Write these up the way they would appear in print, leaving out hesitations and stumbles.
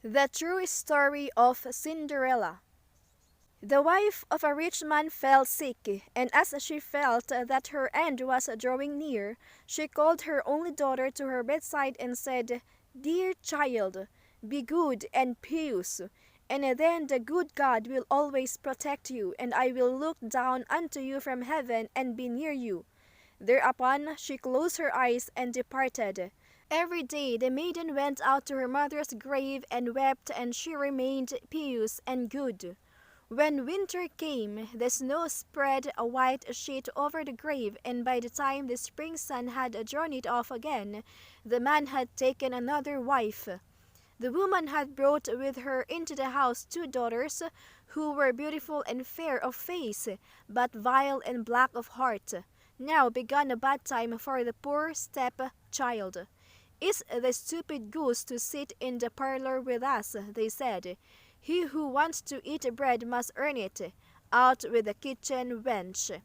The True Story of Cinderella. The wife of a rich man fell sick, and as she felt that her end was drawing near, she called her only daughter to her bedside and said, "Dear child, be good and pious, and then the good God will always protect you, and I will look down unto you from heaven and be near you." Thereupon she closed her eyes and departed. Every day the maiden went out to her mother's grave and wept, and she remained pious and good. When winter came, the snow spread a white sheet over the grave, and by the time the spring sun had drawn it off again, the man had taken another wife. The woman had brought with her into the house two daughters, who were beautiful and fair of face, but vile and black of heart. Now began a bad time for the poor step-child. "Is the stupid goose to sit in the parlor with us?" they said. "He who wants to eat bread must earn it. Out with the kitchen wench."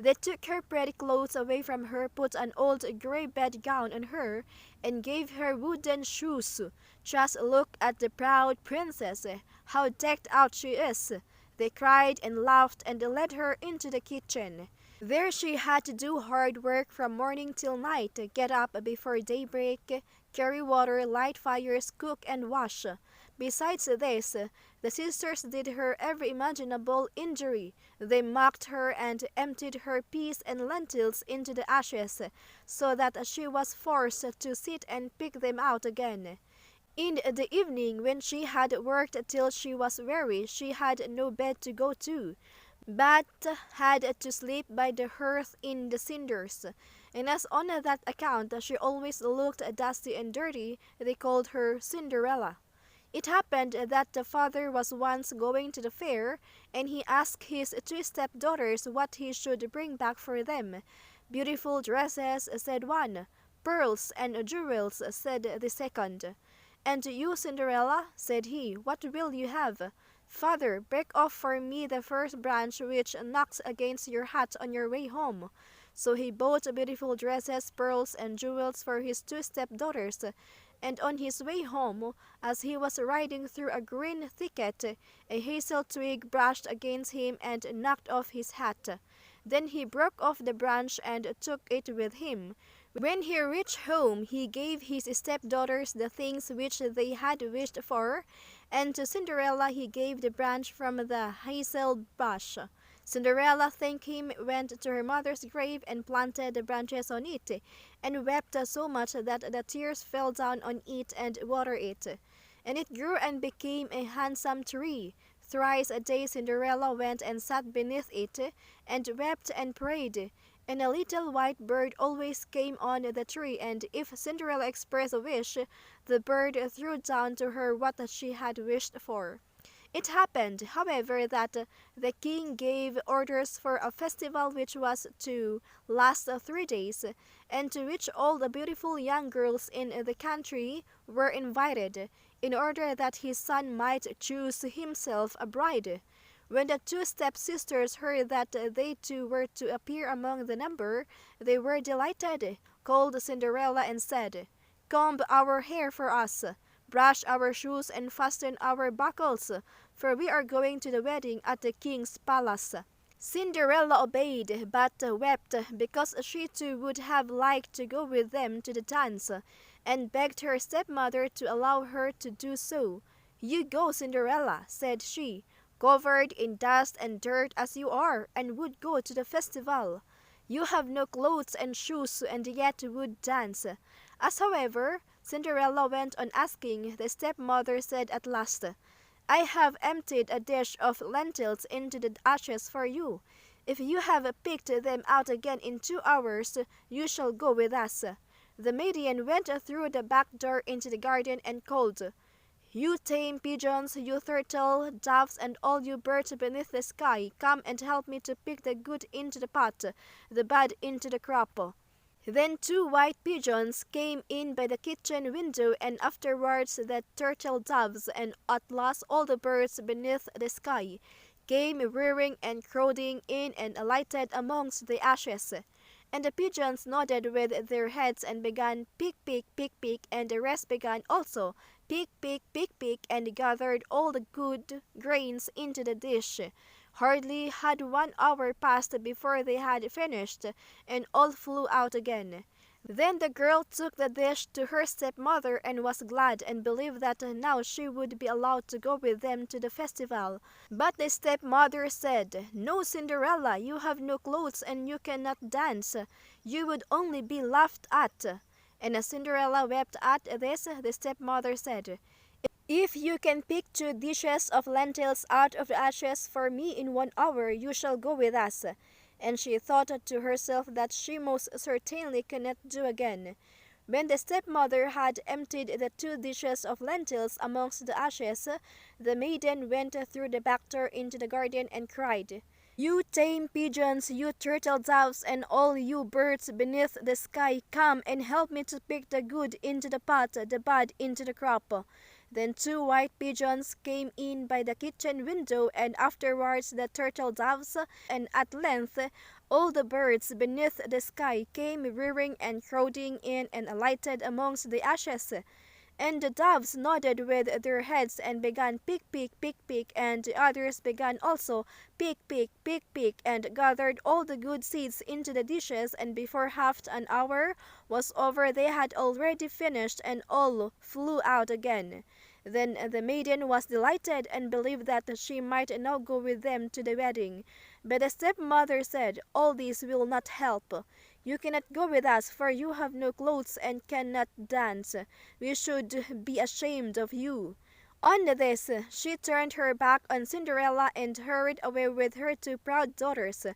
They took her pretty clothes away from her, put an old grey bedgown on her, and gave her wooden shoes. "Just look at the proud princess, how decked out she is!" they cried and laughed, and led her into the kitchen. There she had to do hard work from morning till night, get up before daybreak, carry water, light fires, cook and wash. Besides this, the sisters did her every imaginable injury. They mocked her and emptied her peas and lentils into the ashes, so that she was forced to sit and pick them out again. In the evening, when she had worked till she was weary, she had no bed to go to, but had to sleep by the hearth in the cinders, and as on that account she always looked dusty and dirty, they called her Cinderella. It happened that the father was once going to the fair, and he asked his two stepdaughters what he should bring back for them. "Beautiful dresses," said one. "Pearls and jewels," said the second. "And you, Cinderella," said he, "what will you have?" "Father, break off for me the first branch which knocks against your hat on your way home." So he bought beautiful dresses, pearls, and jewels for his two stepdaughters, and on his way home, as he was riding through a green thicket, a hazel twig brushed against him and knocked off his hat. Then he broke off the branch and took it with him. When he reached home, he gave his stepdaughters the things which they had wished for, and to Cinderella he gave the branch from the hazel bush. Cinderella thanked him, went to her mother's grave, and planted the branches on it, and wept so much that the tears fell down on it and watered it. And it grew and became a handsome tree. Thrice a day Cinderella went and sat beneath it, and wept and prayed. And a little white bird always came on the tree, and if Cinderella expressed a wish, the bird threw down to her what she had wished for. It happened, however, that the king gave orders for a festival which was to last 3 days, and to which all the beautiful young girls in the country were invited, in order that his son might choose himself a bride. When the two stepsisters heard that they too were to appear among the number, they were delighted, called Cinderella, and said, "Comb our hair for us, brush our shoes, and fasten our buckles, for we are going to the wedding at the king's palace." Cinderella obeyed, but wept, because she too would have liked to go with them to the dance, and begged her stepmother to allow her to do so. "You go, Cinderella," said she, "covered in dust and dirt as you are, and would go to the festival. You have no clothes and shoes, and yet would dance." As, however, Cinderella went on asking, the stepmother said at last, "I have emptied a dish of lentils into the ashes for you. If you have picked them out again in 2 hours, you shall go with us." The maiden went through the back door into the garden and called, "You tame pigeons, you turtle, doves, and all you birds beneath the sky, come and help me to pick the good into the pot, the bad into the crop." Then 2 white pigeons came in by the kitchen window, and afterwards the turtle doves, and at last all the birds beneath the sky came rearing and crowding in and alighted amongst the ashes. And the pigeons nodded with their heads and began pick, pick, pick, pick, and the rest began also pick, pick, pick, pick, and gathered all the good grains into the dish. Hardly had 1 hour passed before they had finished, and all flew out again. Then the girl took the dish to her stepmother and was glad and believed that now she would be allowed to go with them to the festival. But the stepmother said, "No, Cinderella, you have no clothes and you cannot dance. You would only be laughed at." And as Cinderella wept at this, the stepmother said, "If you can pick 2 dishes of lentils out of the ashes for me in 1 hour, you shall go with us." And she thought to herself that she most certainly could not do again. When the stepmother had emptied the 2 dishes of lentils amongst the ashes, the maiden went through the back door into the garden and cried, "You tame pigeons, you turtle doves, and all you birds beneath the sky, come and help me to pick the good into the pot, the bad into the crop." Then 2 white pigeons came in by the kitchen window, and afterwards the turtle doves, and at length all the birds beneath the sky came rearing and crowding in and alighted amongst the ashes. And the doves nodded with their heads and began pick, pick, pick, pick, and the others began also pick, pick, pick, pick, and gathered all the good seeds into the dishes, and before half an hour was over they had already finished, and all flew out again. Then the maiden was delighted and believed that she might now go with them to the wedding. But the stepmother said, "All this will not help. You cannot go with us, for you have no clothes and cannot dance. We should be ashamed of you." On this, she turned her back on Cinderella and hurried away with her 2 proud daughters.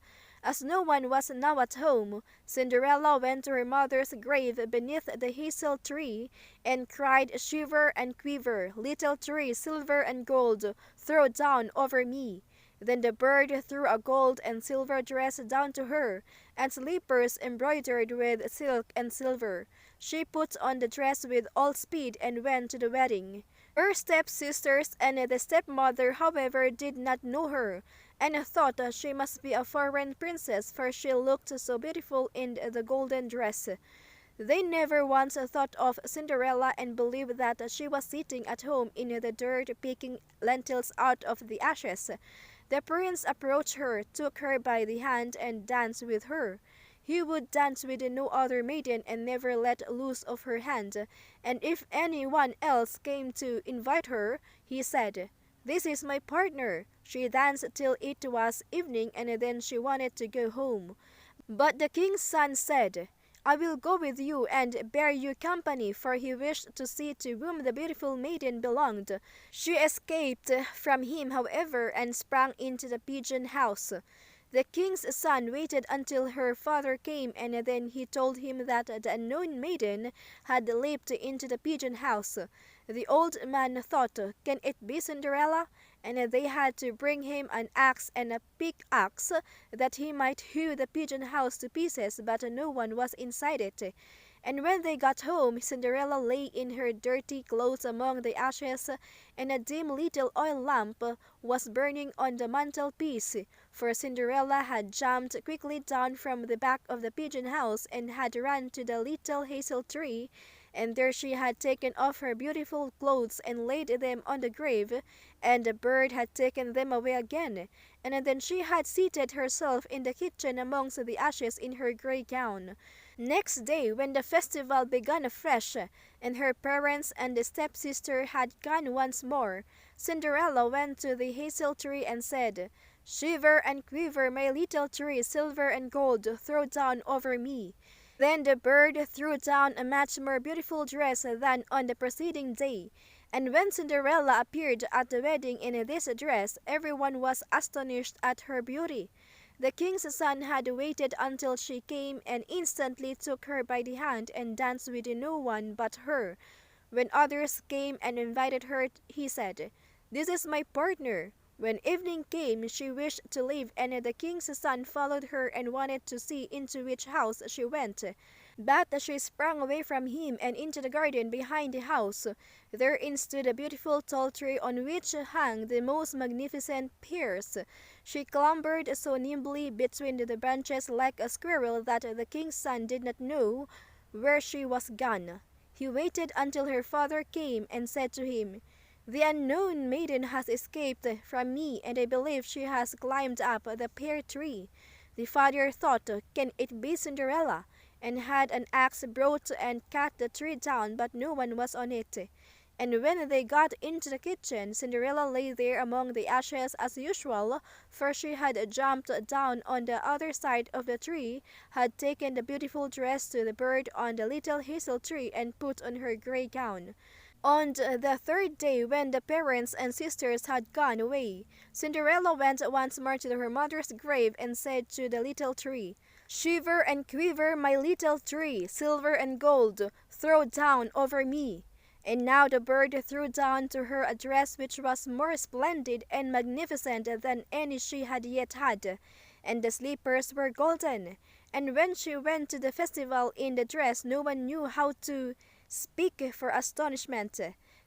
As no one was now at home, Cinderella went to her mother's grave beneath the hazel tree and cried, "Shiver and quiver, little tree, silver and gold, throw down over me." Then the bird threw a gold and silver dress down to her, and slippers embroidered with silk and silver. She put on the dress with all speed and went to the wedding. Her stepsisters and the stepmother, however, did not know her, and thought she must be a foreign princess, for she looked so beautiful in the golden dress. They never once thought of Cinderella and believed that she was sitting at home in the dirt picking lentils out of the ashes. The prince approached her, took her by the hand, and danced with her. He would dance with no other maiden and never let loose of her hand, and if any one else came to invite her, he said, "This is my partner." She danced till it was evening, and then she wanted to go home. But the king's son said, "I will go with you and bear you company," for he wished to see to whom the beautiful maiden belonged. She escaped from him, however, and sprang into the pigeon house. The king's son waited until her father came, and then he told him that the unknown maiden had leaped into the pigeon house. The old man thought, "Can it be Cinderella?" And they had to bring him an axe and a pickaxe that he might hew the pigeon house to pieces, but no one was inside it. And when they got home, Cinderella lay in her dirty clothes among the ashes, and a dim little oil lamp was burning on the mantelpiece, for Cinderella had jumped quickly down from the back of the pigeon house and had run to the little hazel tree, and there she had taken off her beautiful clothes and laid them on the grave, and the bird had taken them away again, and then she had seated herself in the kitchen amongst the ashes in her grey gown. Next day, when the festival began afresh, and her parents and the stepsister had gone once more, Cinderella went to the hazel tree and said, "Shiver and quiver, my little tree, silver and gold, throw down over me." Then the bird threw down a much more beautiful dress than on the preceding day, and when Cinderella appeared at the wedding in this dress, everyone was astonished at her beauty. The king's son had waited until she came and instantly took her by the hand and danced with no one but her. When others came and invited her, he said, "This is my partner." When evening came, she wished to leave, and the king's son followed her and wanted to see into which house she went. But she sprang away from him and into the garden behind the house. Therein stood a beautiful tall tree on which hung the most magnificent pears. She clambered so nimbly between the branches like a squirrel that the king's son did not know where she was gone. He waited until her father came and said to him, "The unknown maiden has escaped from me, and I believe she has climbed up the pear tree." The father thought, "Can it be Cinderella?" and had an axe brought and cut the tree down, but no one was on it. And when they got into the kitchen, Cinderella lay there among the ashes as usual, for she had jumped down on the other side of the tree, had taken the beautiful dress to the bird on the little hazel tree, and put on her grey gown. On the third day, when the parents and sisters had gone away, Cinderella went once more to her mother's grave and said to the little tree, "Shiver and quiver, my little tree, silver and gold throw down over me." And now the bird threw down to her a dress which was more splendid and magnificent than any she had yet had, and the slippers were golden. And when she went to the festival in the dress, no one knew how to speak for astonishment.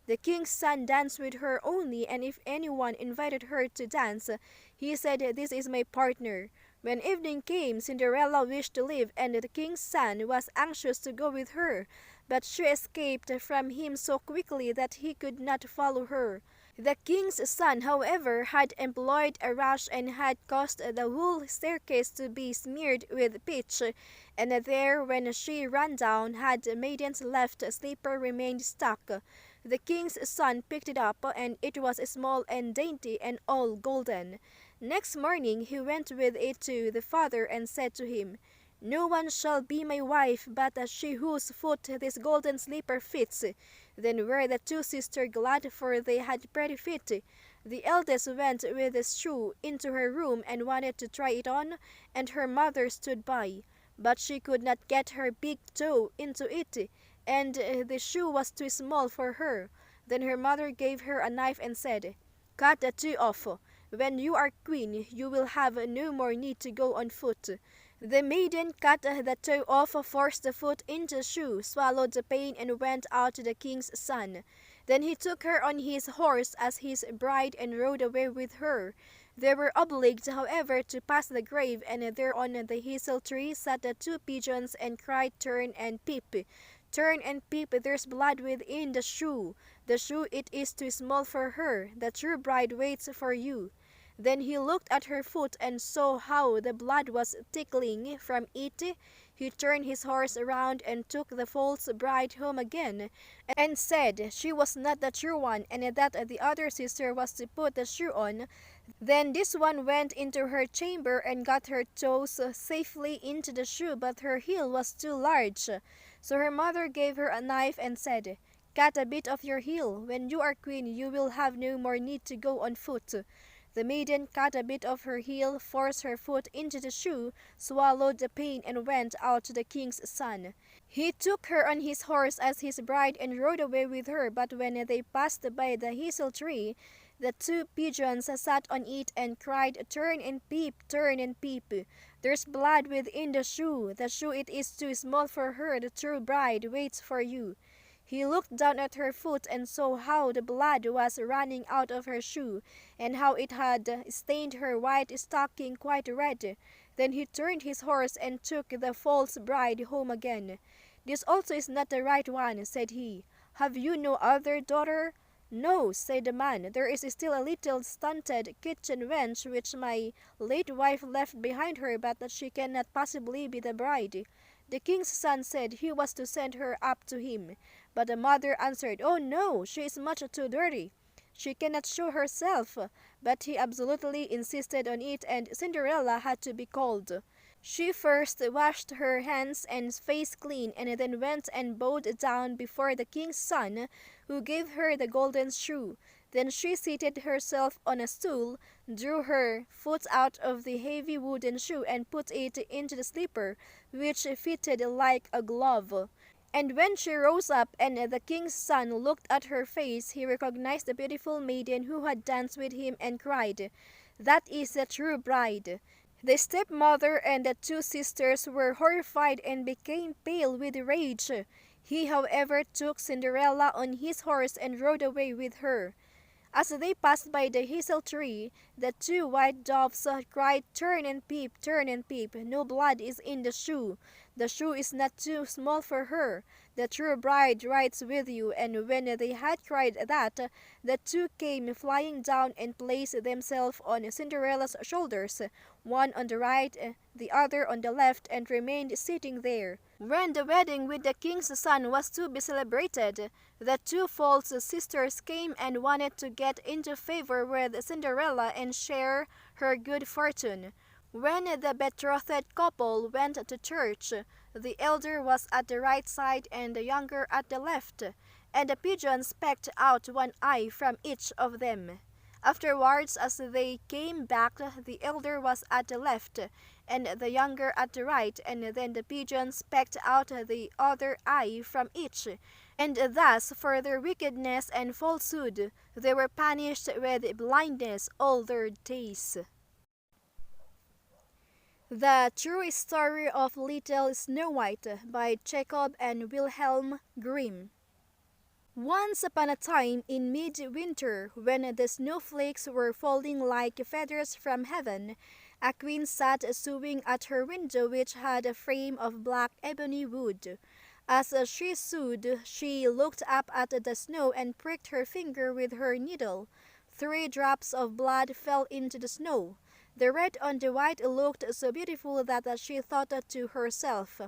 The king's son danced with her only, and if anyone invited her to dance, he said, "This is my partner." When evening came, Cinderella wished to leave, and the king's son was anxious to go with her, but she escaped from him so quickly that he could not follow her. The king's son, however, had employed a rush and had caused the whole staircase to be smeared with pitch, and there, when she ran down, had the maiden's left slipper remained stuck. The king's son picked it up, and it was small and dainty and all golden. Next morning he went with it to the father and said to him, "No one shall be my wife but she whose foot this golden slipper fits." Then were the two sisters glad, for they had pretty feet. The eldest went with the shoe into her room and wanted to try it on, and her mother stood by. But she could not get her big toe into it, and the shoe was too small for her. Then her mother gave her a knife and said, "Cut the toe off. When you are queen, you will have no more need to go on foot." The maiden cut the toe off, forced the foot into the shoe, swallowed the pain, and went out to the king's son. Then he took her on his horse as his bride and rode away with her. They were obliged, however, to pass the grave, and there on the hazel tree sat the two pigeons and cried, "Turn and peep. Turn and peep, there's blood within the shoe. The shoe it is too small for her. The true bride waits for you." Then he looked at her foot and saw how the blood was trickling from it. He turned his horse around and took the false bride home again, and said she was not the true one, and that the other sister was to put the shoe on. Then this one went into her chamber and got her toes safely into the shoe, but her heel was too large. So her mother gave her a knife and said, "Cut a bit of your heel. When you are queen, you will have no more need to go on foot." The maiden cut a bit of her heel, forced her foot into the shoe, swallowed the pain, and went out to the king's son. He took her on his horse as his bride and rode away with her, but when they passed by the hazel tree, the two pigeons sat on it and cried, "Turn and peep, turn and peep. There's blood within the shoe. The shoe it is too small for her. The true bride waits for you." He looked down at her foot and saw how the blood was running out of her shoe, and how it had stained her white stocking quite red. Then he turned his horse and took the false bride home again. "This also is not the right one," said he. "Have you no other daughter?" "No," said the man. "There is still a little stunted kitchen wench which my late wife left behind her, but that she cannot possibly be the bride." The king's son said he was to send her up to him, but the mother answered, "Oh no, she is much too dirty. She cannot show herself." But he absolutely insisted on it, and Cinderella had to be called. She first washed her hands and face clean, and then went and bowed down before the king's son, who gave her the golden shoe. Then she seated herself on a stool, drew her foot out of the heavy wooden shoe, and put it into the slipper, which fitted like a glove. And when she rose up and the king's son looked at her face, he recognized the beautiful maiden who had danced with him, and cried, "That is the true bride." The stepmother and the two sisters were horrified and became pale with rage. He, however, took Cinderella on his horse and rode away with her. As they passed by the hazel tree, the two white doves cried, turn and peep, no blood is in the shoe. The shoe is not too small for her. The true bride rides with you." And when they had cried that, the two came flying down and placed themselves on Cinderella's shoulders, one on the right, the other on the left, and remained sitting there. When the wedding with the king's son was to be celebrated, the two false sisters came and wanted to get into favor with Cinderella and share her good fortune. When the betrothed couple went to church, the elder was at the right side and the younger at the left, and the pigeons pecked out one eye from each of them. Afterwards, as they came back, the elder was at the left and the younger at the right, and then the pigeons pecked out the other eye from each. And thus, for their wickedness and falsehood, they were punished with blindness all their days. The True Story of Little Snow White by Jacob and Wilhelm Grimm. Once upon a time in mid-winter, when the snowflakes were falling like feathers from heaven, a queen sat sewing at her window, which had a frame of black ebony wood. As she sewed, she looked up at the snow and pricked her finger with her needle. 3 drops of blood fell into the snow. The red on the white looked so beautiful that she thought to herself,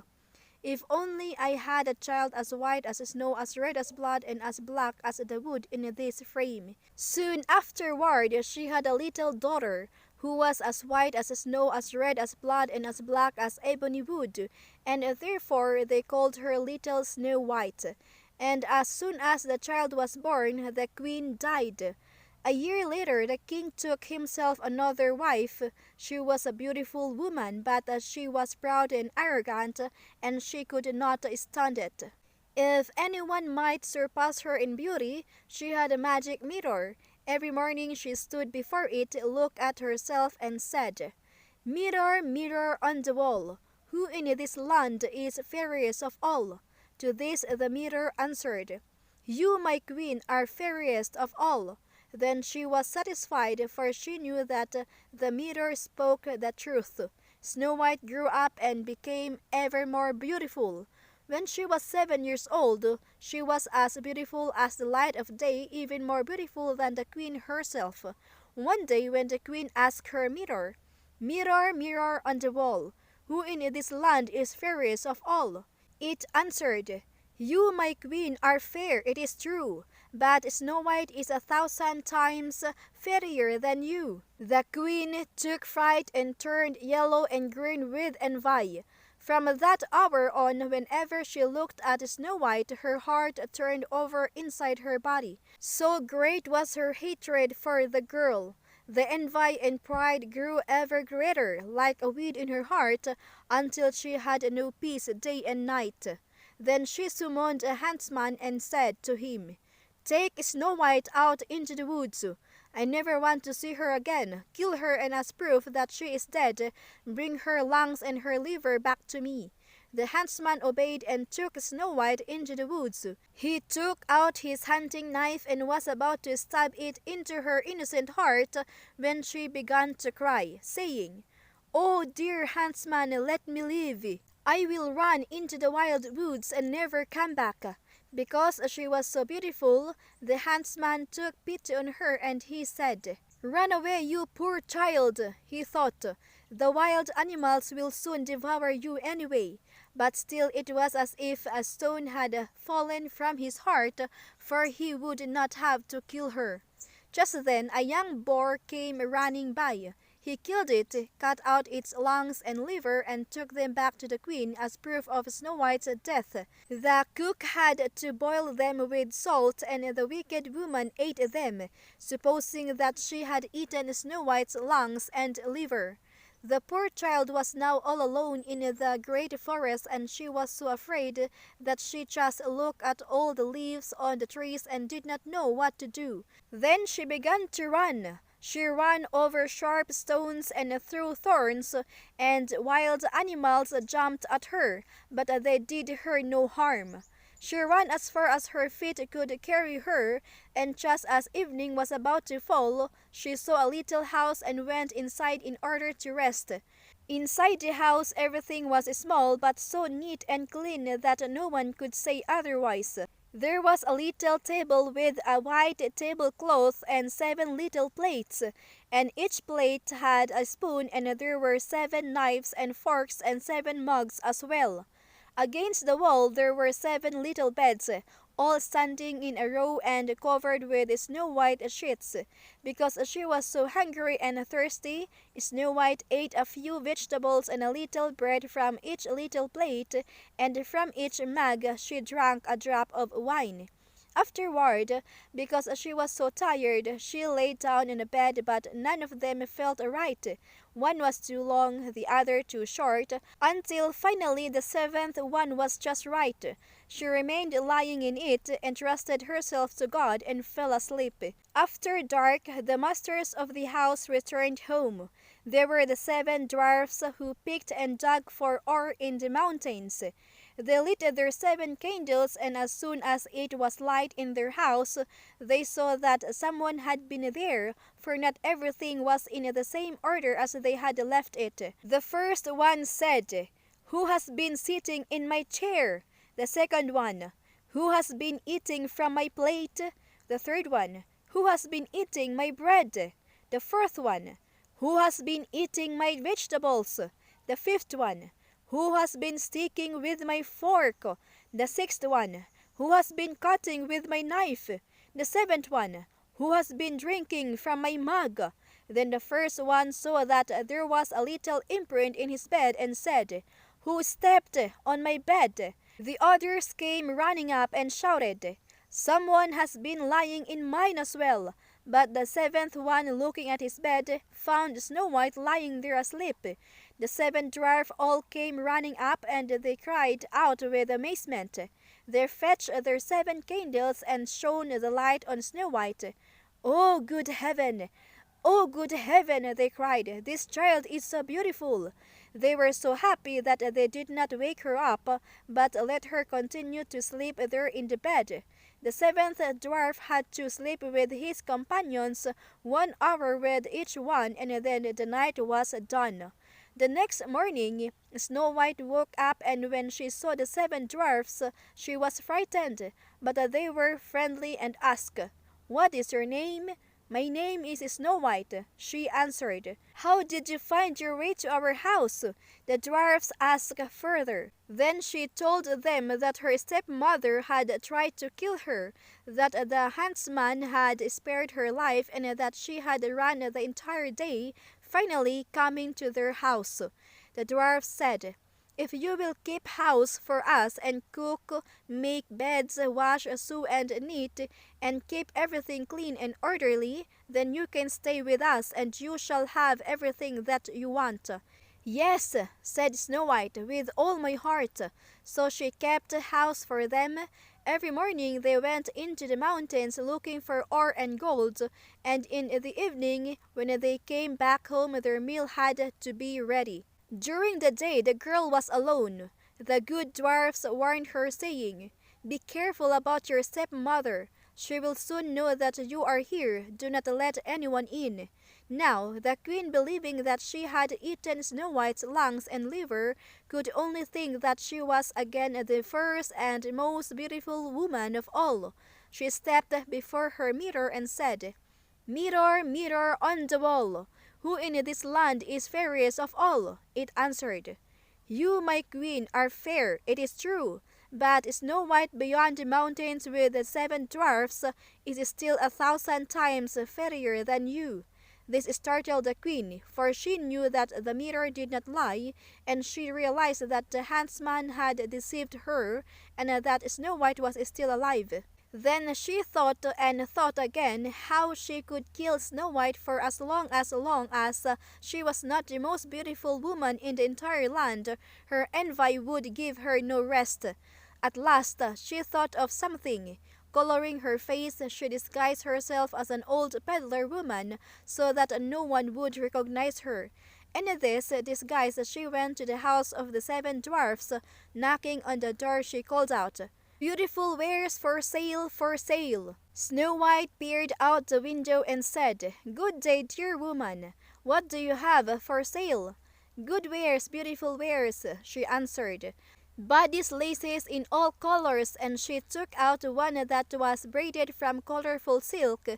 "If only I had a child as white as snow, as red as blood, and as black as the wood in this frame." Soon afterward she had a little daughter, who was as white as snow, as red as blood, and as black as ebony wood, and therefore they called her Little Snow White. And as soon as the child was born, the queen died. A year later the king took himself another wife. She was a beautiful woman, but she was proud and arrogant, and she could not stand it. If anyone might surpass her in beauty, she had a magic mirror. Every morning she stood before it, looked at herself, and said, "Mirror, mirror on the wall, who in this land is fairest of all?" To this the mirror answered, "You, my queen, are fairest of all." Then she was satisfied, for she knew that the mirror spoke the truth. Snow White grew up and became ever more beautiful. When she was 7 years old, she was as beautiful as the light of day, even more beautiful than the queen herself. One day when the queen asked her mirror, "Mirror, mirror on the wall, who in this land is fairest of all?" it answered, "You, my queen, are fair, it is true, but Snow White is 1,000 times fairer than you." The queen took fright and turned yellow and green with envy. From that hour on, whenever she looked at Snow White, her heart turned over inside her body. So great was her hatred for the girl. The envy and pride grew ever greater, like a weed in her heart, until she had no peace day and night. Then she summoned a huntsman and said to him, "Take Snow White out into the woods. I never want to see her again. Kill her, and as proof that she is dead, bring her lungs and her liver back to me." The huntsman obeyed and took Snow White into the woods. He took out his hunting knife and was about to stab it into her innocent heart when she began to cry, saying, "Oh, dear huntsman, let me live. I will run into the wild woods and never come back." Because she was so beautiful, the huntsman took pity on her, and he said, "Run away, you poor child," he thought. "The wild animals will soon devour you anyway." But still it was as if a stone had fallen from his heart, for he would not have to kill her. Just then a young boar came running by. He killed it, cut out its lungs and liver, and took them back to the queen as proof of Snow White's death. The cook had to boil them with salt, and the wicked woman ate them, supposing that she had eaten Snow White's lungs and liver. The poor child was now all alone in the great forest, and she was so afraid that she just looked at all the leaves on the trees and did not know what to do. Then she began to run. She ran over sharp stones and through thorns, and wild animals jumped at her, but they did her no harm. She ran as far as her feet could carry her, and just as evening was about to fall, she saw a little house and went inside in order to rest. Inside the house everything was small but so neat and clean that no one could say otherwise. There was a little table with a white tablecloth and 7 little plates, and each plate had a spoon, and there were 7 knives and forks and 7 mugs as well. Against the wall there were 7 little beds, all standing in a row and covered with snow-white sheets. Because she was so hungry and thirsty, Snow White ate a few vegetables and a little bread from each little plate, and from each mug she drank a drop of wine. Afterward, because she was so tired, she lay down in a bed, but none of them felt right. One was too long, the other too short, until finally the seventh one was just right. She remained lying in it, entrusted herself to God, and fell asleep. After dark, the masters of the house returned home. They were the 7 dwarfs who picked and dug for ore in the mountains. They lit their 7 candles, and as soon as it was light in their house, they saw that someone had been there, for not everything was in the same order as they had left it. The first one said, "Who has been sitting in my chair?" The second one, "Who has been eating from my plate?" The third one, "Who has been eating my bread?" The fourth one, "Who has been eating my vegetables?" The fifth one, "Who has been sticking with my fork?" The sixth one, "Who has been cutting with my knife?" The seventh one, "Who has been drinking from my mug?" Then the first one saw that there was a little imprint in his bed, and said, "Who stepped on my bed?" The others came running up and shouted, "Someone has been lying in mine as well." But the seventh one, looking at his bed, found Snow White lying there asleep. The 7 dwarfs all came running up, and they cried out with amazement. They fetched their 7 candles and shone the light on Snow White. "Oh, good heaven! Oh, good heaven!" they cried. "This child is so beautiful!" They were so happy that they did not wake her up, but let her continue to sleep there in the bed. The 7th dwarf had to sleep with his companions 1 hour with each one, and then the night was done. The next morning Snow White woke up, and when she saw the 7 dwarfs she was frightened, but they were friendly and asked, "What is your name?" "My name is Snow White," she answered. "How did you find your way to our house?" the dwarfs asked further. Then she told them that her stepmother had tried to kill her, that the huntsman had spared her life, and that she had run the entire day, finally coming to their house. The dwarfs said, "If you will keep house for us and cook, make beds, wash, sew, and knit, and keep everything clean and orderly, then you can stay with us, and you shall have everything that you want." "Yes," said Snow White, "with all my heart." So she kept house for them. Every morning they went into the mountains looking for ore and gold, and in the evening, when they came back home, their meal had to be ready. During the day the girl was alone. The good dwarfs warned her, saying, "Be careful about your stepmother. She will soon know that you are here. Do not let anyone in." Now the queen, believing that she had eaten Snow White's lungs and liver, could only think that she was again the first and most beautiful woman of all. She stepped before her mirror and said, "Mirror, mirror on the wall, who in this land is fairest of all?" It answered, "You, my queen, are fair, it is true, but Snow White beyond the mountains with the 7 dwarfs is still 1,000 times fairer than you." This startled the queen, for she knew that the mirror did not lie, and she realized that the huntsman had deceived her, and that Snow White was still alive. Then she thought and thought again how she could kill Snow White, for as long as she was not the most beautiful woman in the entire land, her envy would give her no rest. At last she thought of something. Coloring her face, she disguised herself as an old peddler woman so that no one would recognize her. In this disguise, she went to the house of the seven dwarfs. Knocking on the door, she called out, "Beautiful wares for sale, for sale!" Snow White peered out the window and said, "Good day, dear woman. What do you have for sale?" "Good wares, beautiful wares," she answered. "Bodice laces in all colors," and she took out one that was braided from colorful silk.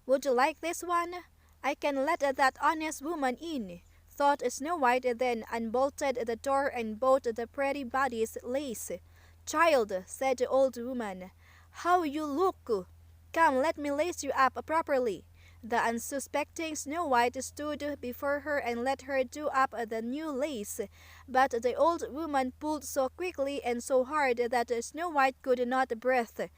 "Would you like this one?" "I can let that honest woman in," thought Snow White, then unbolted the door and bought the pretty bodice lace. "Child," said the old woman, "how you look! Come, let me lace you up properly." The unsuspecting Snow White stood before her and let her do up the new lace, but the old woman pulled so quickly and so hard that Snow White could not breathe.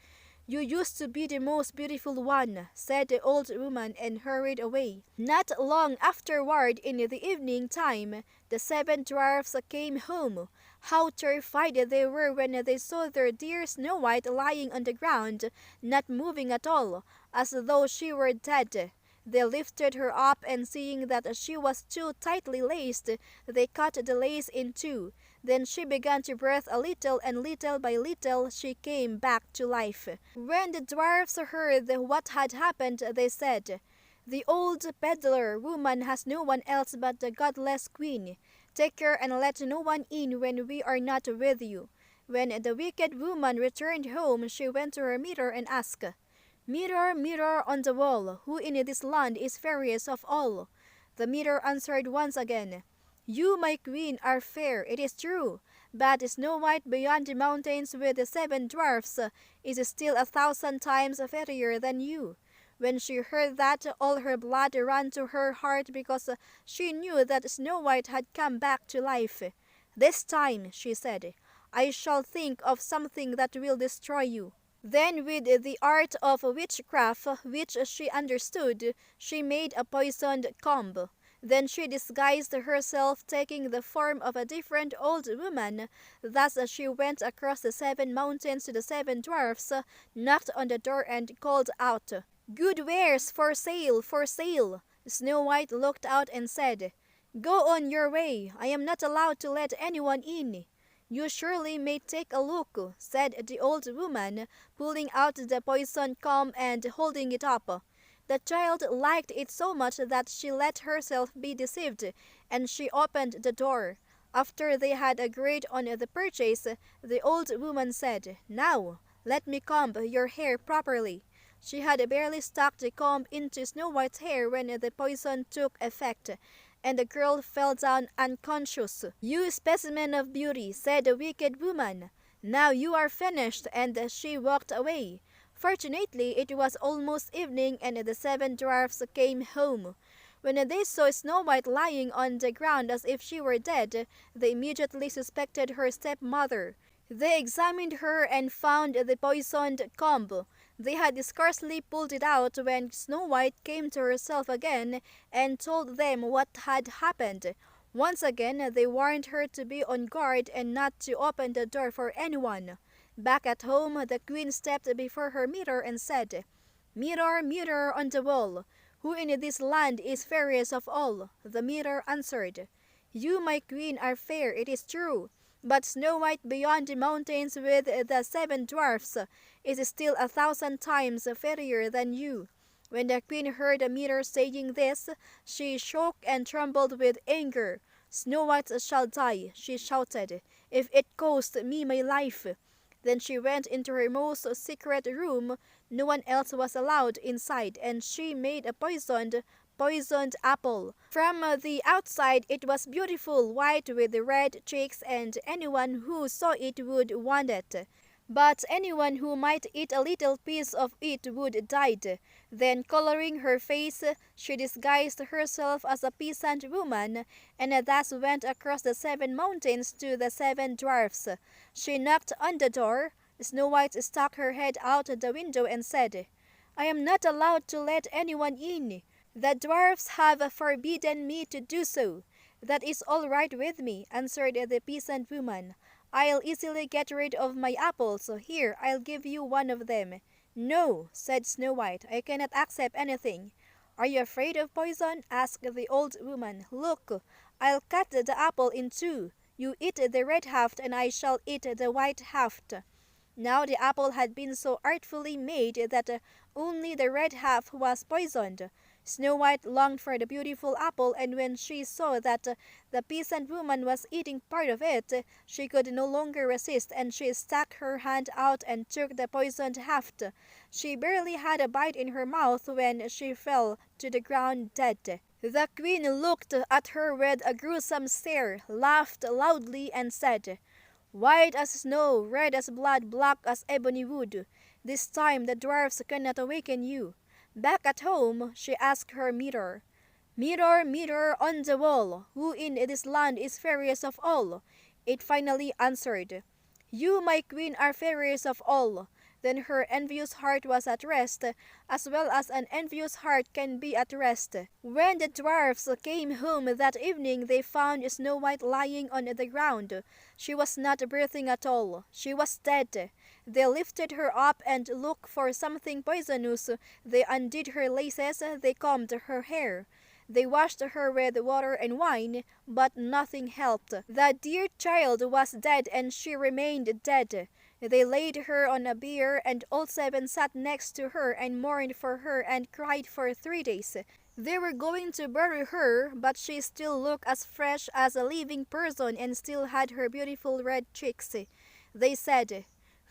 "You used to be the most beautiful one," said the old woman, and hurried away. Not long afterward, in the evening time, the seven dwarfs came home. How terrified they were when they saw their dear Snow White lying on the ground, not moving at all, as though she were dead. They lifted her up, and seeing that she was too tightly laced, they cut the lace in two. Then she began to breathe a little, and little by little she came back to life. When the dwarfs heard what had happened, they said, "The old peddler woman has no one else but the godless queen. Take care and let no one in when we are not with you." When the wicked woman returned home, she went to her mirror and asked, "Mirror, mirror on the wall, who in this land is fairest of all?" The mirror answered once again, "You, my queen, are fair, it is true, but Snow White beyond the mountains with the seven dwarfs is still 1,000 times fairer than you." When she heard that, all her blood ran to her heart because she knew that Snow White had come back to life. "This time," she said, "I shall think of something that will destroy you." Then, with the art of witchcraft, which she understood, she made a poisoned comb. Then she disguised herself, taking the form of a different old woman. Thus she went across the seven mountains to the seven dwarfs, knocked on the door, and called out, "Good wares for sale, for sale!" Snow White looked out and said, "Go on your way. I am not allowed to let anyone in." "You surely may take a look," said the old woman, pulling out the poisoned comb and holding it up. The child liked it so much that she let herself be deceived, and she opened the door. After they had agreed on the purchase, the old woman said, "Now, let me comb your hair properly." She had barely stuck the comb into Snow White's hair when the poison took effect, and the girl fell down unconscious. "You specimen of beauty," said the wicked woman. "Now you are finished," and she walked away. Fortunately, it was almost evening, and the seven dwarfs came home. When they saw Snow White lying on the ground as if she were dead, they immediately suspected her stepmother. They examined her and found the poisoned comb. They had scarcely pulled it out when Snow White came to herself again and told them what had happened. Once again they warned her to be on guard and not to open the door for anyone. Back at home, the queen stepped before her mirror and said, "Mirror, mirror on the wall, who in this land is fairest of all?" The mirror answered, "You, my queen, are fair, it is true, but Snow White beyond the mountains with the seven dwarfs is still 1,000 times fairer than you." When the queen heard the mirror saying this, she shook and trembled with anger. "Snow White shall die," she shouted, "if it cost me my life." Then she went into her most secret room. No one else was allowed inside, and she made a poisoned apple. From the outside it was beautiful, white with red cheeks, and anyone who saw it would want it. But anyone who might eat a little piece of it would die. Then, coloring her face, she disguised herself as a peasant woman, and thus went across the seven mountains to the seven dwarfs. She knocked on the door. Snow White stuck her head out the window and said, "I am not allowed to let anyone in. The dwarfs have forbidden me to do so." "That is all right with me," answered the peasant woman. "I'll easily get rid of my apples. Here, I'll give you one of them." "No," said Snow White, "I cannot accept anything." "Are you afraid of poison?" asked the old woman. "Look, I'll cut the apple in two. You eat the red half, and I shall eat the white half." Now the apple had been so artfully made that only the red half was poisoned. Snow White longed for the beautiful apple, and when she saw that the peasant woman was eating part of it, she could no longer resist, and she stuck her hand out and took the poisoned half. She barely had a bite in her mouth when she fell to the ground dead. The queen looked at her with a gruesome stare, laughed loudly, and said, "White as snow, red as blood, black as ebony wood. This time the dwarfs cannot awaken you." Back at home, she asked her mirror, "Mirror, mirror on the wall, who in this land is fairest of all?" It finally answered, "You, my queen, are fairest of all." Then her envious heart was at rest, as well as an envious heart can be at rest. When the dwarfs came home that evening, they found Snow White lying on the ground. She was not breathing at all. She was dead. They lifted her up and looked for something poisonous. They undid her laces. They combed her hair. They washed her with water and wine, but nothing helped. The dear child was dead, and she remained dead. They laid her on a bier, and all seven sat next to her and mourned for her and cried for 3 days. They were going to bury her, but she still looked as fresh as a living person and still had her beautiful red cheeks. They said,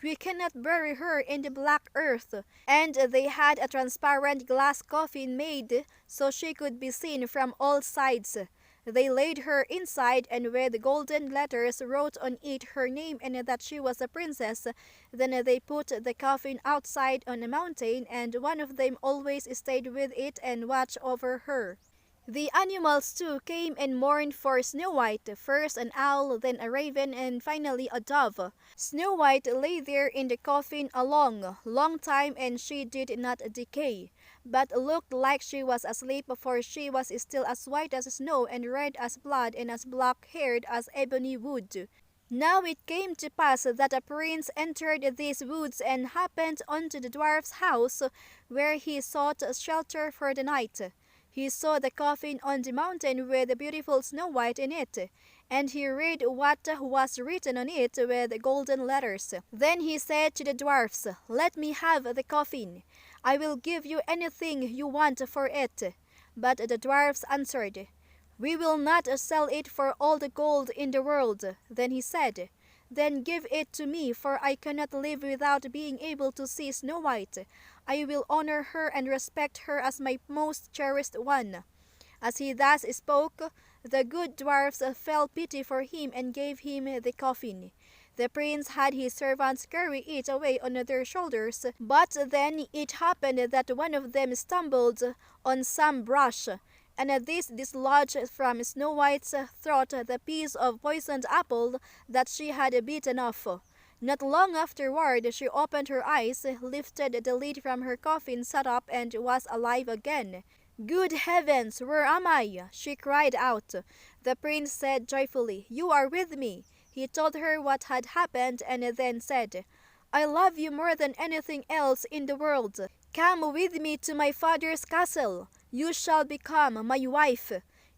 "We cannot bury her in the black earth." And they had a transparent glass coffin made so she could be seen from all sides. They laid her inside, and with golden letters wrote on it her name and that she was a princess. Then they put the coffin outside on a mountain, and one of them always stayed with it and watched over her. The animals too came and mourned for Snow White, first an owl, then a raven, and finally a dove. Snow White lay there in the coffin a long, long time, and she did not decay, but looked like she was asleep, for she was still as white as snow and red as blood and as black-haired as ebony wood. Now it came to pass that a prince entered these woods and happened unto the dwarf's house, where he sought shelter for the night. He saw the coffin on the mountain with the beautiful Snow White in it, and he read what was written on it with golden letters. Then he said to the dwarfs, "Let me have the coffin. I will give you anything you want for it." But the dwarfs answered, "We will not sell it for all the gold in the world." Then he said, "Then give it to me, for I cannot live without being able to see Snow White. I will honor her and respect her as my most cherished one." As he thus spoke, the good dwarfs felt pity for him and gave him the coffin. The prince had his servants carry it away on their shoulders, but then it happened that one of them stumbled on some brush, and this dislodged from Snow White's throat the piece of poisoned apple that she had bitten off. Not long afterward she opened her eyes, lifted the lid from her coffin, sat up, and was alive again. "Good heavens, where am I?" she cried out. The prince said joyfully, "You are with me." He told her what had happened, and then said, "I love you more than anything else in the world. Come with me to my father's castle. You shall become my wife."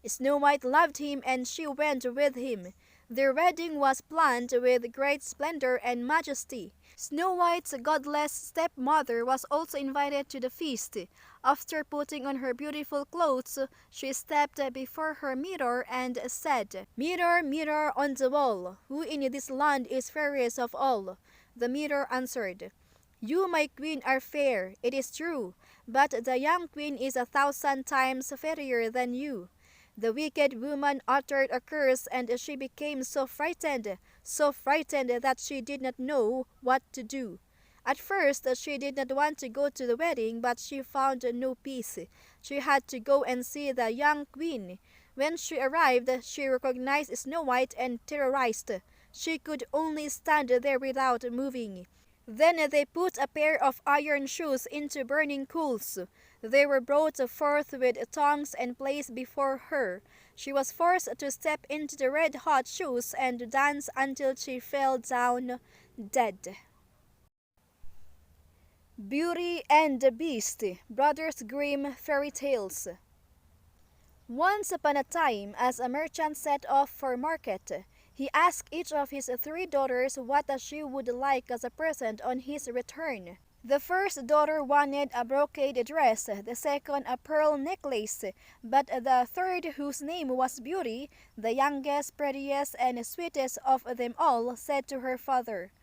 Snow White loved him, and she went with him. Their wedding was planned with great splendor and majesty. Snow White's godless stepmother was also invited to the feast. After putting on her beautiful clothes, she stepped before her mirror and said, "Mirror, mirror on the wall, who in this land is fairest of all?" The mirror answered, "You, my queen, are fair, it is true, but the young queen is 1,000 times fairer than you." The wicked woman uttered a curse, and she became so frightened that she did not know what to do. At first she did not want to go to the wedding, but she found no peace. She had to go and see the young queen. When she arrived, she recognized Snow White and terrorized. She could only stand there without moving. Then they put a pair of iron shoes into burning coals. They were brought forth with tongs and placed before her. She was forced to step into the red-hot shoes and dance until she fell down dead. Beauty and the Beast, Brothers Grimm Fairy Tales. Once upon a time, as a merchant set off for market, he asked each of his three daughters what she would like as a present on his return. The first daughter wanted a brocade dress, the second a pearl necklace, but the third, whose name was Beauty, the youngest, prettiest, and sweetest of them all, said to her father,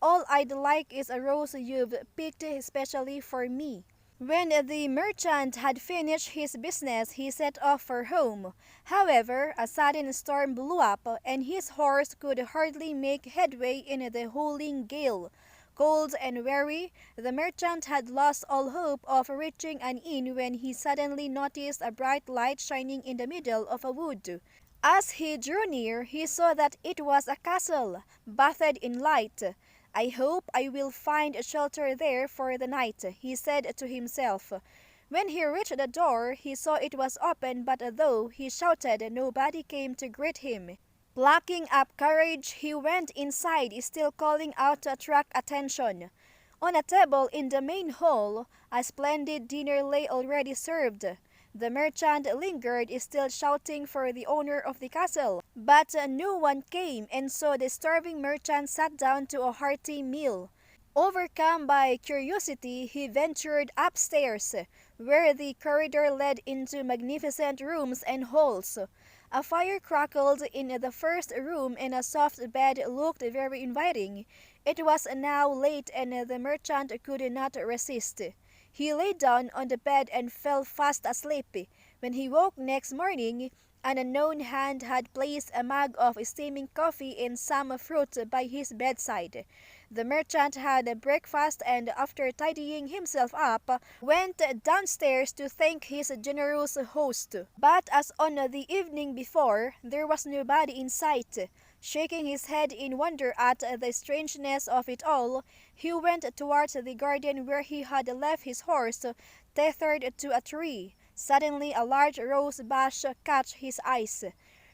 "All I'd like is a rose you've picked especially for me." When the merchant had finished his business, he set off for home. However, a sudden storm blew up, and his horse could hardly make headway in the howling gale. Cold and weary, the merchant had lost all hope of reaching an inn when he suddenly noticed a bright light shining in the middle of a wood. As he drew near, he saw that it was a castle, bathed in light. "I hope I will find shelter there for the night," he said to himself. When he reached the door, he saw it was open, but though he shouted, nobody came to greet him. Plucking up courage, he went inside, still calling out to attract attention. On a table in the main hall, a splendid dinner lay already served. The merchant lingered, still shouting for the owner of the castle, but no one came, and so the starving merchant sat down to a hearty meal. Overcome by curiosity, he ventured upstairs, where the corridor led into magnificent rooms and halls. A fire crackled in the first room, and a soft bed looked very inviting. It was now late, and the merchant could not resist. He lay down on the bed and fell fast asleep. When he woke next morning, an unknown hand had placed a mug of steaming coffee and some fruit by his bedside. The merchant had breakfast, and after tidying himself up, went downstairs to thank his generous host. But as on the evening before, there was nobody in sight. Shaking his head in wonder at the strangeness of it all, he went towards the garden where he had left his horse tethered to a tree. Suddenly a large rose bush caught his eyes.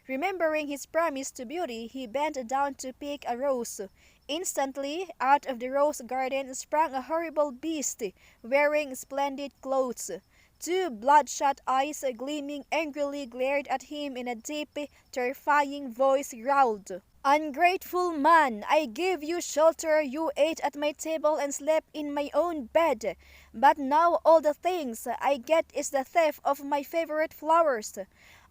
Remembering his promise to Beauty, he bent down to pick a rose. Instantly, out of the rose garden sprang a horrible beast, wearing splendid clothes. Two bloodshot eyes gleaming angrily glared at him, and a deep, terrifying voice growled, "Ungrateful man! I gave you shelter, you ate at my table and slept in my own bed. But now all the things I get is the theft of my favorite flowers.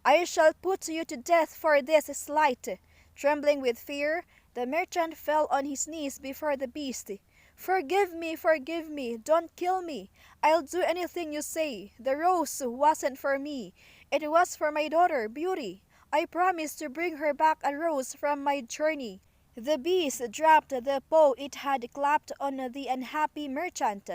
I shall put you to death for this slight." Trembling with fear, the merchant fell on his knees before the beast. Forgive me, don't kill me. I'll do anything you say. The rose wasn't for me. It was for my daughter, Beauty. I promised to bring her back a rose from my journey." The beast dropped the paw it had clapped on the unhappy merchant.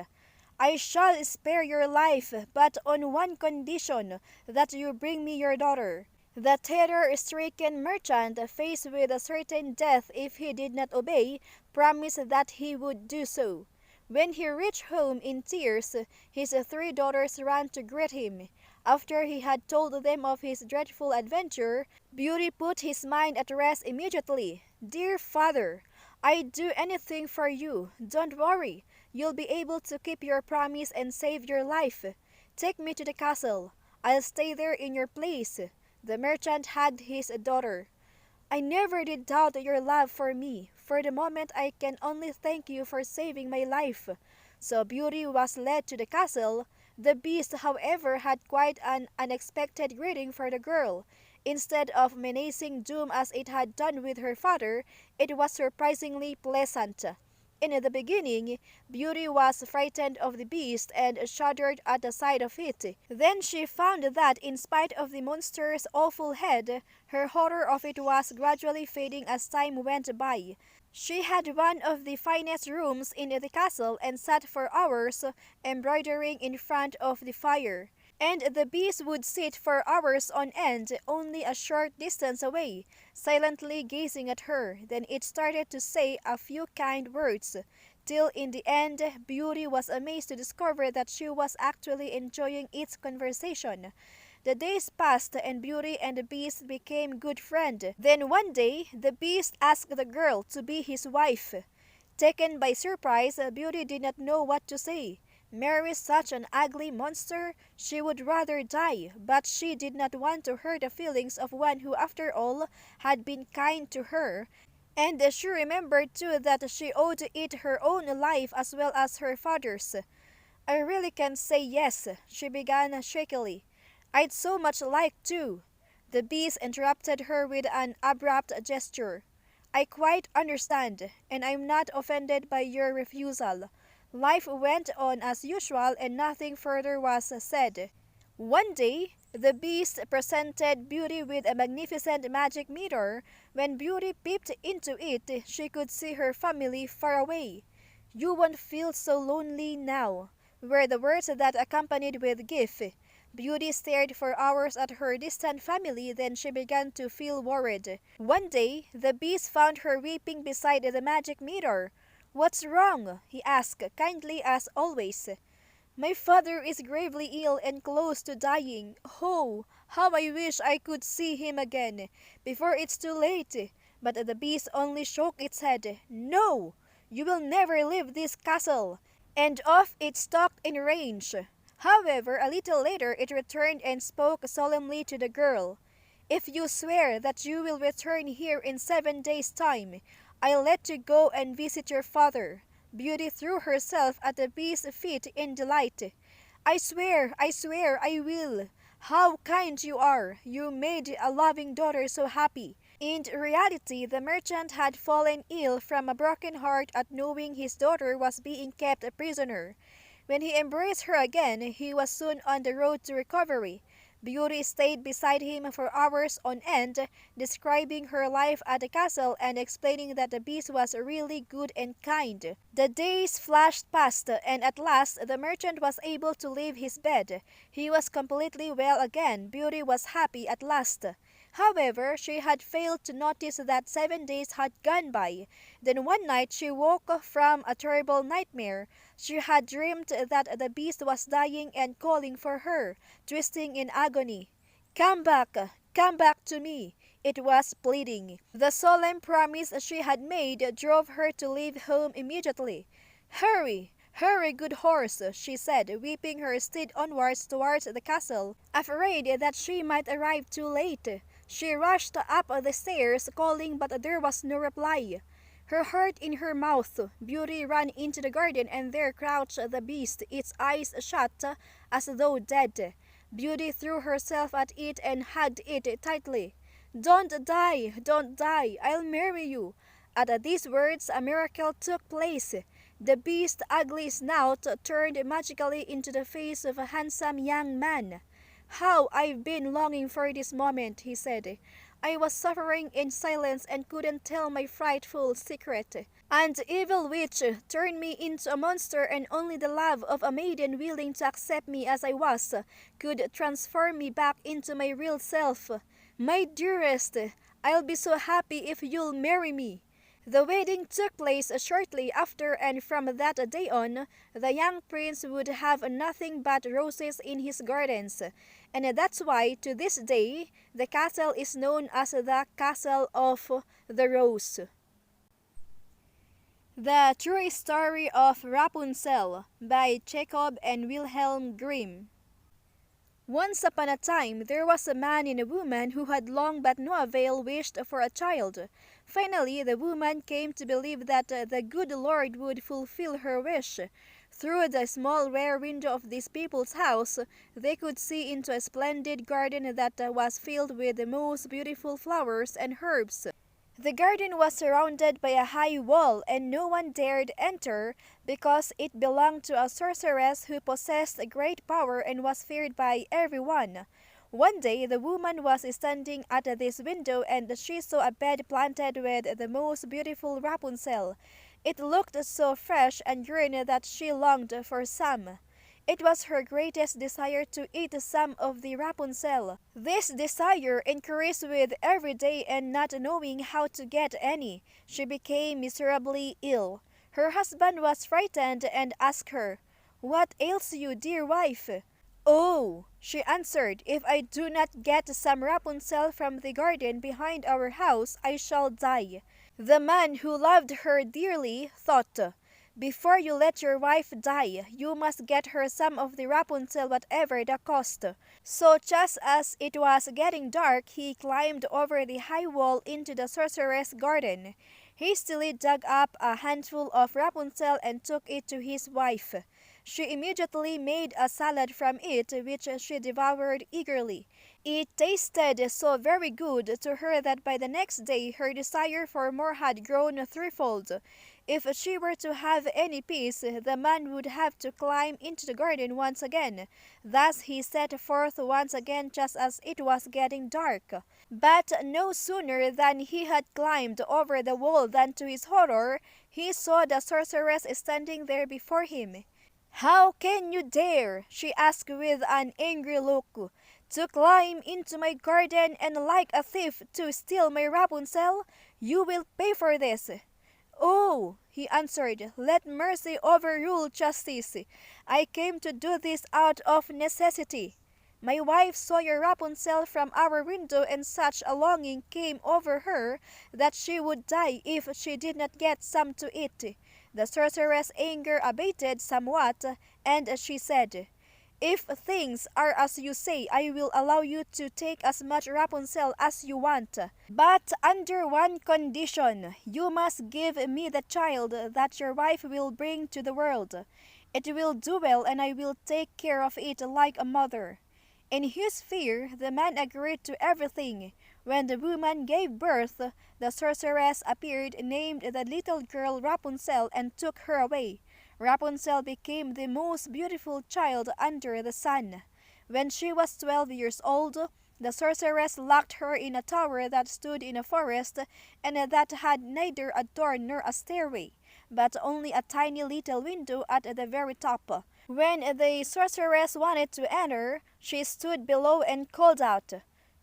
"I shall spare your life, but on one condition, that you bring me your daughter." The terror-stricken merchant, faced with a certain death if he did not obey, promised that he would do so. When he reached home in tears, his three daughters ran to greet him. After he had told them of his dreadful adventure, Beauty put his mind at rest immediately. "Dear father, I'd do anything for you. Don't worry. You'll be able to keep your promise and save your life. Take me to the castle. I'll stay there in your place." The merchant hugged his daughter. "I never did doubt your love for me. For the moment I can only thank you for saving my life." So Beauty was led to the castle. The beast, however, had quite an unexpected greeting for the girl. Instead of menacing doom as it had done with her father, it was surprisingly pleasant. In the beginning, Beauty was frightened of the beast and shuddered at the sight of it. Then she found that, in spite of the monster's awful head, her horror of it was gradually fading as time went by. She had one of the finest rooms in the castle and sat for hours embroidering in front of the fire. And the beast would sit for hours on end, only a short distance away, silently gazing at her. Then it started to say a few kind words, till in the end Beauty was amazed to discover that she was actually enjoying its conversation. The days passed, and Beauty and the beast became good friends. Then one day the beast asked the girl to be his wife. Taken by surprise, Beauty did not know what to say. Marry such an ugly monster? She would rather die, but she did not want to hurt the feelings of one who, after all, had been kind to her. And she remembered too that she owed it her own life as well as her father's. "I really can't say yes," she began shakily. "I'd so much like to." The Beast interrupted her with an abrupt gesture. "I quite understand, and I'm not offended by your refusal." Life went on as usual and nothing further was said. One day, the Beast presented Beauty with a magnificent magic mirror. When Beauty peeped into it, she could see her family far away. "You won't feel so lonely now," were the words that accompanied with gift. Beauty stared for hours at her distant family, then she began to feel worried. One day, the Beast found her weeping beside the magic mirror. "What's wrong?" he asked, kindly as always. "My father is gravely ill and close to dying. Oh, how I wish I could see him again, before it's too late." But the Beast only shook its head. "No! You will never leave this castle!" And off it stalked in rage. However, a little later it returned and spoke solemnly to the girl. "If you swear that you will return here in 7 days' time, I'll let you go and visit your father." Beauty threw herself at the Beast's feet in delight. I swear, I will. How kind you are! You made a loving daughter so happy." In reality, the merchant had fallen ill from a broken heart at knowing his daughter was being kept a prisoner. When he embraced her again, he was soon on the road to recovery. Beauty stayed beside him for hours on end, describing her life at the castle and explaining that the Beast was really good and kind. The days flashed past, and at last the merchant was able to leave his bed. He was completely well again. Beauty was happy at last. However, she had failed to notice that 7 days had gone by. Then one night she woke from a terrible nightmare. She had dreamed that the Beast was dying and calling for her, twisting in agony. Come back to me," it was pleading. The solemn promise she had made drove her to leave home immediately. Hurry, good horse," she said, whipping her steed onwards towards the castle, afraid that she might arrive too late. She rushed up the stairs, calling, but there was no reply. Her heart in her mouth, Beauty ran into the garden, and there crouched the Beast, its eyes shut, as though dead. Beauty threw herself at it and hugged it tightly. Don't die, I'll marry you." At these words, a miracle took place. The Beast's ugly snout turned magically into the face of a handsome young man. "How I've been longing for this moment," he said. "I was suffering in silence and couldn't tell my frightful secret. An evil witch turned me into a monster, and only the love of a maiden willing to accept me as I was could transform me back into my real self. My dearest, I'll be so happy if you'll marry me." The wedding took place shortly after, and from that day on, the young prince would have nothing but roses in his gardens. And that's why, to this day, the castle is known as the Castle of the Rose. The True Story of Rapunzel by Jacob and Wilhelm Grimm. Once upon a time, there was a man and a woman who had long but no avail wished for a child. Finally, the woman came to believe that the good Lord would fulfill her wish. Through the small rear window of this people's house, they could see into a splendid garden that was filled with the most beautiful flowers and herbs. The garden was surrounded by a high wall, and no one dared enter because it belonged to a sorceress who possessed great power and was feared by everyone. One day, the woman was standing at this window, and she saw a bed planted with the most beautiful Rapunzel. It looked so fresh and green that she longed for some. It was her greatest desire to eat some of the Rapunzel. This desire increased with every day, and not knowing how to get any, she became miserably ill. Her husband was frightened and asked her, "What ails you, dear wife?" "Oh," she answered, "if I do not get some Rapunzel from the garden behind our house, I shall die." The man who loved her dearly thought, "Before you let your wife die, you must get her some of the Rapunzel whatever the cost." So just as it was getting dark, he climbed over the high wall into the sorceress' garden, hastily dug up a handful of Rapunzel and took it to his wife. She immediately made a salad from it, which she devoured eagerly. It tasted so very good to her that by the next day her desire for more had grown threefold. If she were to have any peace, the man would have to climb into the garden once again. Thus he set forth once again just as it was getting dark. But no sooner than he had climbed over the wall than to his horror he saw the sorceress standing there before him. "How can you dare," she asked with an angry look, "to climb into my garden and like a thief to steal my Rapunzel? You will pay for this." "Oh," he answered, "let mercy overrule justice. I came to do this out of necessity. My wife saw your Rapunzel from our window, and such a longing came over her that she would die if she did not get some to eat." The sorceress' anger abated somewhat, and she said, "If things are as you say, I will allow you to take as much Rapunzel as you want. But under one condition. You must give me the child that your wife will bring to the world. It will do well, and I will take care of it like a mother." In his fear, the man agreed to everything. When the woman gave birth, the sorceress appeared, named the little girl Rapunzel, and took her away. Rapunzel became the most beautiful child under the sun. When she was 12 years old, the sorceress locked her in a tower that stood in a forest, and that had neither a door nor a stairway, but only a tiny little window at the very top. When the sorceress wanted to enter, she stood below and called out,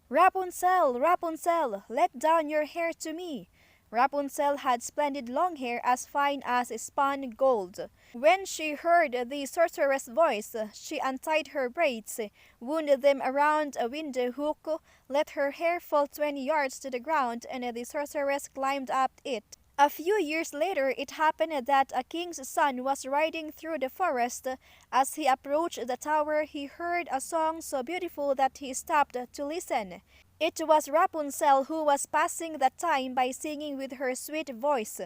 "Rapunzel, Rapunzel, let down your hair to me." Rapunzel had splendid long hair as fine as spun gold. When she heard the sorceress' voice, she untied her braids, wound them around a window hook, let her hair fall 20 yards to the ground, and the sorceress climbed up it. A few years later it happened that a king's son was riding through the forest. As he approached the tower, he heard a song so beautiful that he stopped to listen. It was Rapunzel who was passing the time by singing with her sweet voice.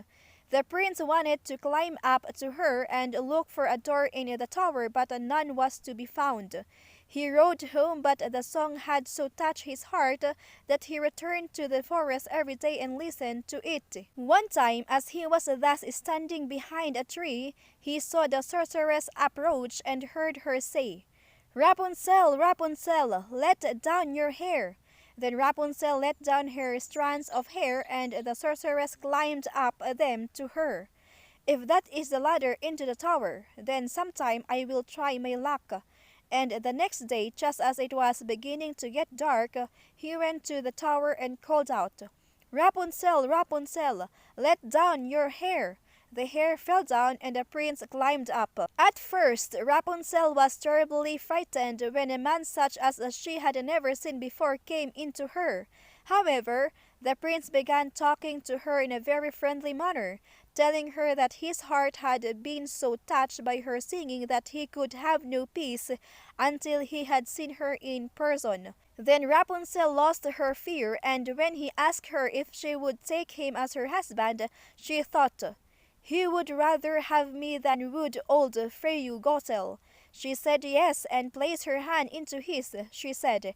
The prince wanted to climb up to her and look for a door in the tower, but none was to be found. He rode home, but the song had so touched his heart that he returned to the forest every day and listened to it. One time, as he was thus standing behind a tree, he saw the sorceress approach and heard her say, "Rapunzel, Rapunzel, let down your hair." Then Rapunzel let down her strands of hair, and the sorceress climbed up them to her. "If that is the ladder into the tower, then sometime I will try my luck." And the next day, just as it was beginning to get dark, he went to the tower and called out, "Rapunzel, Rapunzel, let down your hair." The hair fell down, and the prince climbed up. At first Rapunzel was terribly frightened when a man such as she had never seen before came into her. However, the prince began talking to her in a very friendly manner, telling her that his heart had been so touched by her singing that he could have no peace until he had seen her in person. Then Rapunzel lost her fear, and when he asked her if she would take him as her husband, she thought, "He would rather have me than would old Freyo Gothel." She said yes, and placed her hand into his. She said,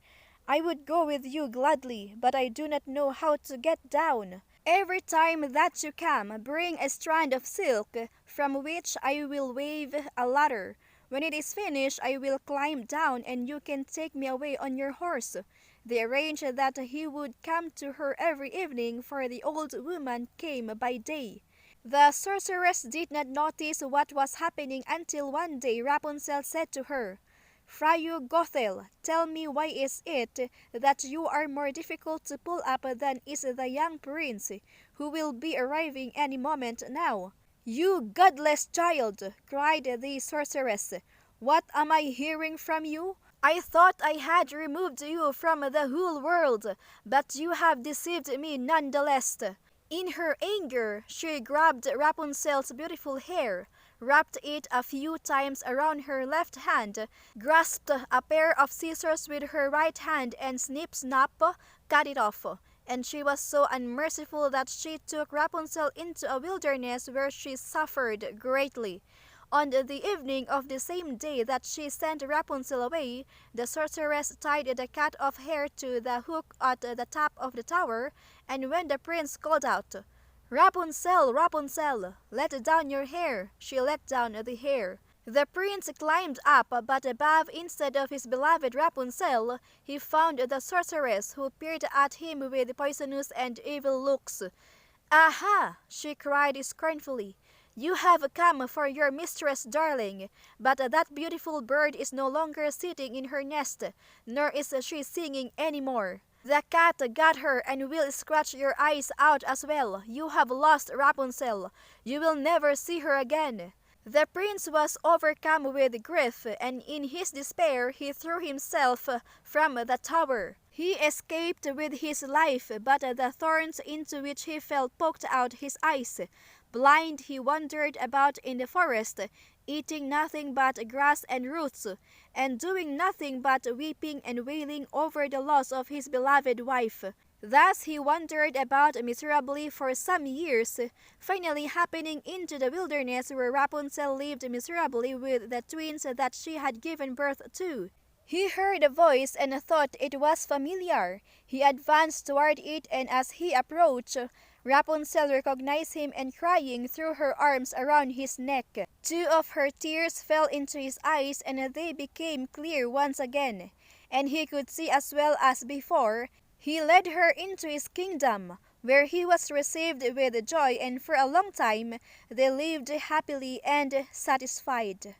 "I would go with you gladly, but I do not know how to get down. Every time that you come, bring a strand of silk, from which I will weave a ladder. When it is finished, I will climb down, and you can take me away on your horse." They arranged that he would come to her every evening, for the old woman came by day. The sorceress did not notice what was happening until one day Rapunzel said to her, "Freyo Gothel, tell me, why is it that you are more difficult to pull up than is the young prince, who will be arriving any moment now?" "You godless child!" cried the sorceress. "What am I hearing from you? I thought I had removed you from the whole world, but you have deceived me none the less. In her anger, she grabbed Rapunzel's beautiful hair, wrapped it a few times around her left hand, grasped a pair of scissors with her right hand, and snip-snap, cut it off. And she was so unmerciful that she took Rapunzel into a wilderness where she suffered greatly. On the evening of the same day that she sent Rapunzel away, the sorceress tied the cut off hair to the hook at the top of the tower, and when the prince called out, "Rapunzel, Rapunzel, let down your hair," she let down the hair. The prince climbed up, but above, instead of his beloved Rapunzel, he found the sorceress, who peered at him with poisonous and evil looks. "Aha!" she cried scornfully. "You have come for your mistress, darling, but that beautiful bird is no longer sitting in her nest, nor is she singing any more. The cat got her and will scratch your eyes out as well. You have lost Rapunzel. You will never see her again." The prince was overcome with grief, and in his despair he threw himself from the tower. He escaped with his life, but the thorns into which he fell poked out his eyes. Blind, he wandered about in the forest, eating nothing but grass and roots, and doing nothing but weeping and wailing over the loss of his beloved wife. Thus he wandered about miserably for some years, finally happening into the wilderness where Rapunzel lived miserably with the twins that she had given birth to. He heard a voice and thought it was familiar. He advanced toward it, and as he approached, Rapunzel recognized him and, crying, threw her arms around his neck. Two of her tears fell into his eyes, and they became clear once again, and he could see as well as before. He led her into his kingdom, where he was received with joy, and for a long time they lived happily and satisfied.